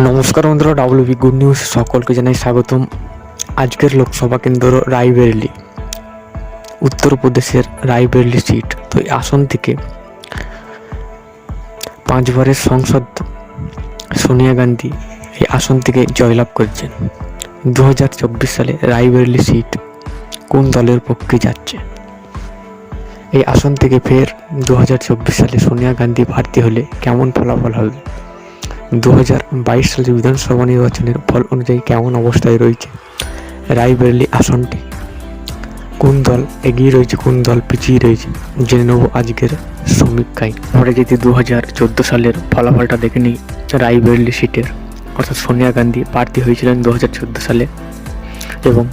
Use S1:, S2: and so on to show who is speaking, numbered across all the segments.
S1: নমস্কার বন্ধুরা, WB good news সকলকে জানাই স্বাগতম। আজকের লোকসভা কেন্দ্র রায়বেরেলি, উত্তরপ্রদেশের রায়বেরেলি সিট। তো এই আসন থেকে 5বারের সংসদ সোনিয়া গান্ধী এই আসন থেকে জয়লাভ করেছেন। 2024 সালে রায়বেরেলি সিট কোন দলের পক্ষে যাচ্ছে? এই আসন থেকে ফের 2024 সালে সোনিয়া গান্ধী প্রার্থী হলে কেমন ফলাফল হবে? 2022 সালের বিধানসভা নির্বাচনের ফল অনুযায়ী কেমন অবস্থায় রয়েছে রায়বেরেলি আসনটি? কোন দল এগিয়ে রয়েছে, কোন দল পিছিয়ে রয়েছে, জেনে নেব আজকের সমীক্ষায়। আমরা যদি 2014 সালের ফলাফলটা দেখে নিই রায়বেরেলি সিটের, অর্থাৎ সোনিয়া গান্ধী প্রার্থী হয়েছিলেন 2014 সালে এবং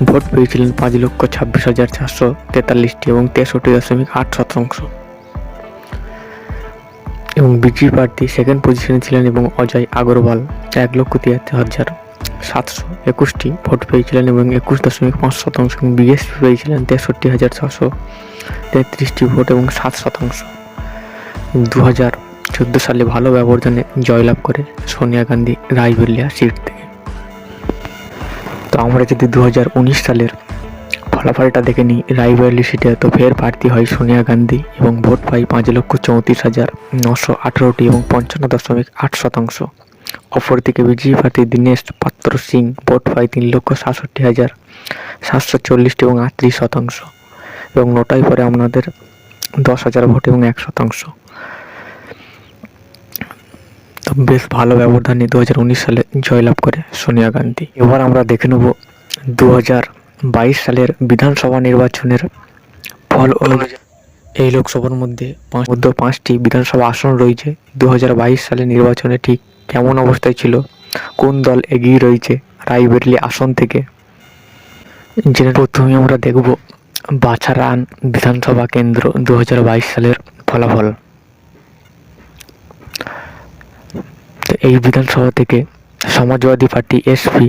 S1: ভোট পেয়েছিলেন 5,26,443 এবং 63.8%। এবং বিজেপি প্রার্থী সেকেন্ড পজিশনে ছিলেন এবং অজয় আগরওয়াল 1,73,721টি ভোট পেয়েছিলেন এবং 21.5%। এবং বিএসপি পেয়েছিলেন 63,633টি ভোট এবং 7%। 2014 সালে ভালো ব্যবধানে জয়লাভ করে সোনিয়া গান্ধী রায়বেরেলি সিট থেকে। তো আমরা যদি 2019 সালের ফলাফলটা দেখে নিই রায়বেরেলি সিটে, তো ফের প্রার্থী হয় সোনিয়া গান্ধী এবং ভোট পাই 5,34,918টি এবং 55.8%। অপরদিকে বিজেপি প্রার্থী দীনেশ পাত্র সিং ভোট পাই 3,67,740টি এবং 38%। এবং নোটাই পরে আপনাদের 10,000 ভোট এবং 1%। তো বেশ ভালো ব্যবধানে 2019 সালে জয়লাভ করে সোনিয়া গান্ধী। এবার আমরা দেখে নেব 2022 সালের বিধানসভা নির্বাচনের ফল অনুযায়ী। এই লোকসভার মধ্যে 5টি বিধানসভা আসন রয়েছে। 2022 সালের নির্বাচনে ঠিক কেমন অবস্থায় ছিল, কোন দল এগিয়ে রয়েছে রায়বেরেলি আসন থেকে, যেটা প্রথমে আমরা দেখব বাছারান বিধানসভা কেন্দ্র 2022 সালের ফলাফল। তো এই বিধানসভা থেকে সমাজবাদী পার্টি এসপি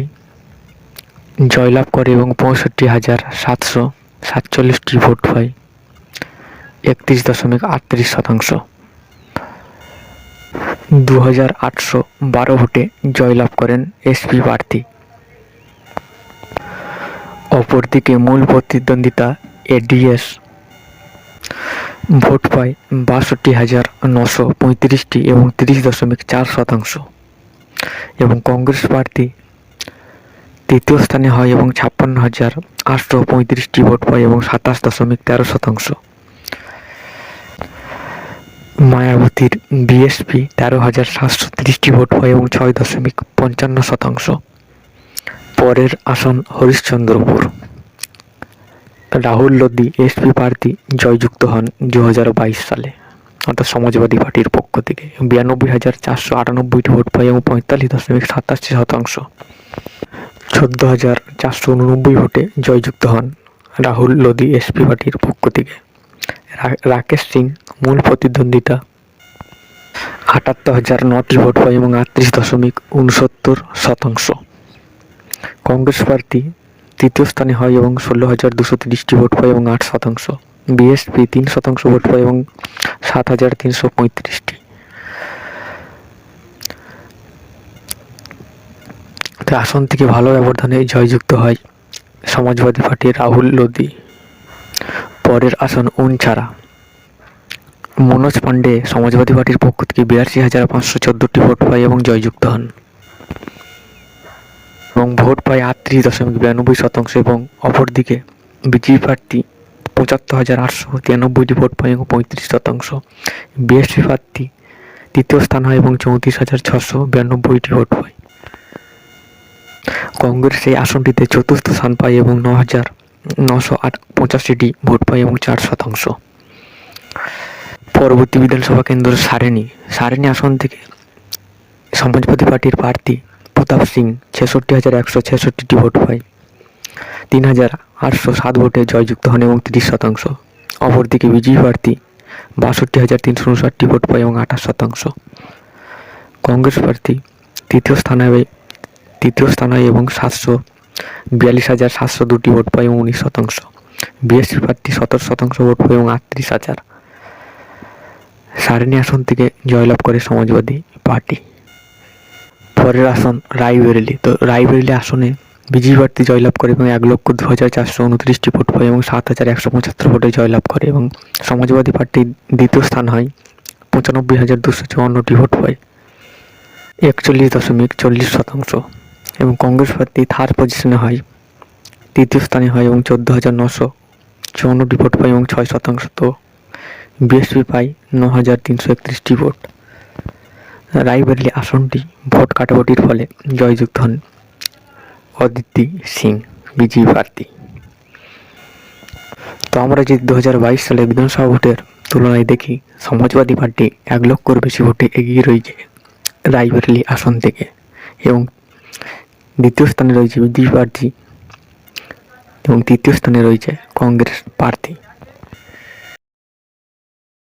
S1: জয়লাভ করে এবং 65,747টি ভোট পায়, 31.38%। 2,812 ভোটে জয়লাভ করেন এসপি প্রার্থী। অপরদিকে মূল প্রতিদ্বন্দ্বিতা এডিএস ভোট পায় 62,935টি এবং 30.4%। এবং কংগ্রেস প্রার্থী তৃতীয় স্থানে হয় এবং 56,835টি ভোট পায় এবং 27.13%। মায়াবতীর বিএসপি 13,730টি ভোট পায় এবং 6.55%। পরের আসন হরিশ্চন্দ্রপুর। রাহুল লোদি এসপি প্রার্থী জয়যুক্ত হন 2022 সালে, অর্থাৎ সমাজবাদী পার্টির পক্ষ থেকে 92,498টি ভোট পায় এবং 45.87%। 14,489 ভোটে জয়যুক্ত হন রাহুল লোদি এসপি পার্টির পক্ষ থেকে। রাকেশ সিং মূল প্রতিদ্বন্দ্বিতা 78,009টি ভোট পায় এবং 38.69%। কংগ্রেস প্রার্থী তৃতীয় স্থানে হয় এবং 16,230টি ভোট পায় এবং 8%। বিএসপি 3% ভোট পায় এবং 7,335টি। আসন থেকে ভালো ব্যবধানে জয়যুক্ত হয় সমাজবাদী পার্টির রাহুল লোদি। পরের আসন উনছাড়া। মনোজ পান্ডে সমাজবাদী পার্টির পক্ষ থেকে 82,514টি ভোট পায় এবং জয়যুক্ত হন এবং ভোট পায় 38.92%। এবং অপরদিকে বিজেপি প্রার্থী 75,893টি ভোট পায় এবং 35%। বিএসপি প্রার্থী তৃতীয় স্থান হয় এবং 34,692টি ভোট পায়। কংগ্রেস এই আসনটিতে চতুর্থ স্থান পায় এবং 9,985টি ভোট পায় এবং 4%। পরবর্তী বিধানসভা কেন্দ্র সারেনি আসন থেকে সমাজবাদী পার্টির প্রার্থী প্রতাপ সিং 66,166টি ভোট পায়, 3,807 ভোটে জয়যুক্ত হন এবং 30%। অপরদিকে বিজেপি প্রার্থী 62,359টি ভোট পায় এবং 28%। কংগ্রেস প্রার্থী তৃতীয় স্থান হয় এবং 742,702টি ভোট পায় এবং 19%। বিএসপি প্রার্থী 17% ভোট পায় এবং 38,000। সারেনি আসন থেকে জয়লাভ করে সমাজবাদী পার্টি। পরের আসন রায়বেরেলি। তো রায়বেরেলি আসনে বিজেপি প্রার্থী জয়লাভ করে এবং 1,02,429টি ভোট পায় এবং 7,175 ভোটে জয়লাভ করে এবং সমাজবাদী পার্টি দ্বিতীয় স্থান হয় 95,254টি ভোট পায় 41.40% এবং কংগ্রেস প্রার্থী থার্ড পজিশনে হয়, তৃতীয় স্থানে হয় এবং 14,954টি ভোট পায় এবং 6%। তো বিএসপি পায় 9,331টি ভোট। রায়বেরেলি আসনটি ভোট কাটাকুটির ফলে জয়যুক্ত হন অদিতি সিং বিজেপি প্রার্থী। তো আমরা যদি 2022 সালে বিধানসভা ভোটের তুলনায় দেখি, সমাজবাদী পার্টি 1 লক্ষর বেশি ভোটে এগিয়ে রয়েছে রায়বেরেলি আসন থেকে এবং দ্বিতীয় স্থানে রয়েছে বিজেপি প্রার্থী এবং তৃতীয় স্থানে রয়েছে কংগ্রেস প্রার্থী।